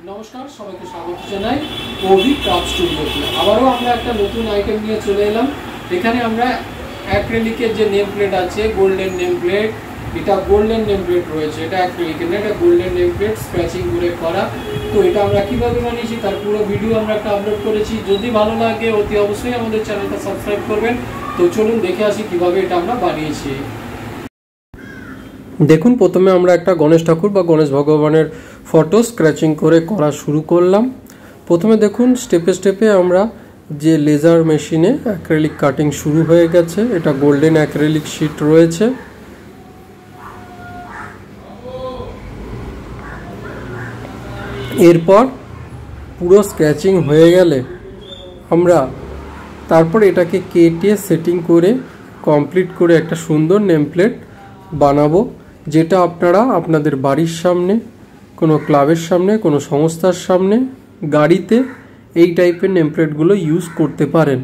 नमस्कार सबाइके स्वागत জানাই ওভি ক্রাফট স্টুডিওতে। আবারও আমরা একটা নতুন আইটেম নিয়ে চলে এলাম। এখানে আমরা অ্যাক্রিলিকের যে নেম প্লেট আছে, গোল্ডেন নেম প্লেট, এটা গোল্ডেন নেম প্লেট রয়েছে, এটা অ্যাক্রিলিকের না, এটা গোল্ডেন নেম প্লেট স্ক্র্যাচিং করে করা। তো এটা আমরা কিভাবে বানিয়েছি তার পুরো ভিডিও আমরা একটা আপলোড করেছি। যদি ভালো লাগে অতি অবশ্যই আমাদের চ্যানেলটা সাবস্ক্রাইব করবেন। তো চলুন দেখে আসি কিভাবে এটা আমরা বানিয়েছি। দেখুন, প্রথমে আমরা একটা গণেশ ঠাকুর বা গণেশ ভগবানের ফটো স্ক্র্যাচিং করে করা শুরু করলাম। প্রথমে দেখুন স্টেপে স্টেপে আমরা যে লেজার মেশিনে অ্যাক্রিলিক কাটিং শুরু হয়ে গেছে। এটা গোল্ডেন অ্যাক্রিলিক শিট রয়েছে। এরপর পুরো স্ক্র্যাচিং হয়ে গেলে আমরা তারপর এটাকে কেটে সেটিং করে কমপ্লিট করে একটা সুন্দর নেম প্লেট বানাবো, যেটা আপনারা আপনাদের বাড়ির সামনে, কোনো ক্লাবের সামনে, কোনো সংস্থার সামনে, গাড়িতে এই টাইপের নেম প্লেটগুলো ইউজ করতে পারেন।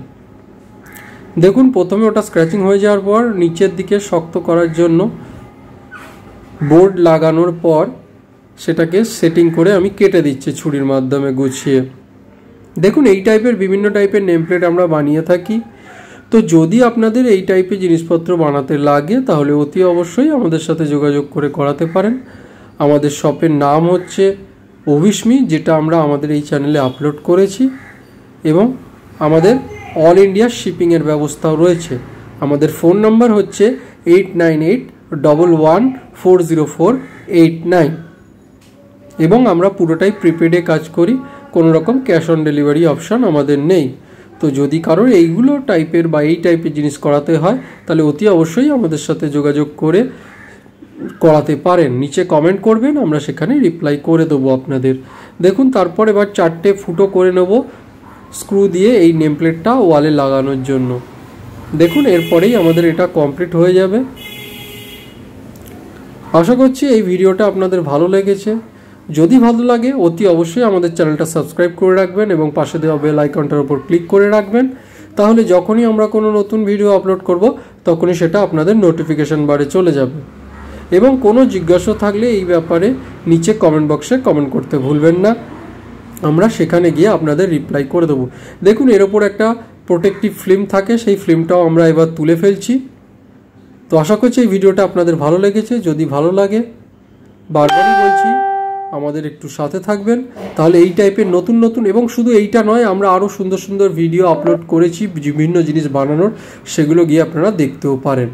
দেখুন, প্রথমে ওটা স্ক্র্যাচিং হয়ে যাওয়ার পর নিচের দিকে শক্ত করার জন্য বোর্ড লাগানোর পর সেটাকে সেটিং করে আমি কেটে দিচ্ছি ছুরির মাধ্যমে গুছিয়ে। দেখুন, এই টাইপের বিভিন্ন টাইপের নেম প্লেট আমরা বানিয়ে থাকি। তো যদি আপনাদের এই টাইপের জিনিসপত্র বানাতে লাগে তাহলে অতি অবশ্যই আমাদের সাথে যোগাযোগ করে করাতে পারেন। আমাদের শপের নাম হচ্ছে অভিস্মি, যেটা আমরা আমাদের এই চ্যানেলে আপলোড করেছি, এবং আমাদের অল ইন্ডিয়া শিপিংয়ের ব্যবস্থাও রয়েছে। আমাদের ফোন নাম্বার হচ্ছে 8981140489, এবং আমরা পুরোটাই প্রিপেডে কাজ করি, কোনো রকম ক্যাশ অন ডেলিভারি অপশান আমাদের নেই। তো যদি কারোর এইগুলো টাইপের বা এই টাইপের জিনিস করাতে হয় তাহলে অতি অবশ্যই আমাদের সাথে যোগাযোগ করে করাতে পারেন। নিচে কমেন্ট করবেন, আমরা সেখানে রিপ্লাই করে দেবো আপনাদের। দেখুন, তারপর এবার 4টে ফুটো করে নেব স্ক্রু দিয়ে এই নেম প্লেটটা ওয়ালে লাগানোর জন্য। দেখুন, এরপরেই আমাদের এটা কমপ্লিট হয়ে যাবে। আশা করছি এই ভিডিওটা আপনাদের ভালো লেগেছে। যদি ভালো লাগে অতি অবশ্যই আমাদের চ্যানেলটা সাবস্ক্রাইব করে রাখবেন এবং পাশে দেওয়া বেল আইকনটার উপর ক্লিক করে রাখবেন। তাহলে যখনই আমরা কোনো নতুন ভিডিও আপলোড করব তখনই সেটা আপনাদের নোটিফিকেশন বারে চলে যাবে। এবং কোনো জিজ্ঞাসা থাকলে এই ব্যাপারে নিচে কমেন্ট বক্সে কমেন্ট করতে ভুলবেন না, আমরা সেখানে গিয়ে আপনাদের রিপ্লাই করে দেবো। দেখুন, এর ওপর একটা প্রোটেক্টিভ ফিল্ম থাকে, সেই ফিল্মটাও আমরা এবার তুলে ফেলছি। তো আশা করছি এই ভিডিওটা আপনাদের ভালো লেগেছে। যদি ভালো লাগে, বারবারই বলছি, আমাদের একটু সাথে থাকবেন। তাহলে এই টাইপের নতুন নতুন, এবং শুধু এইটা নয়, আমরা আরও সুন্দর সুন্দর ভিডিও আপলোড করেছি বিভিন্ন জিনিস বানানোর, সেগুলো গিয়ে আপনারা দেখতেও পারেন।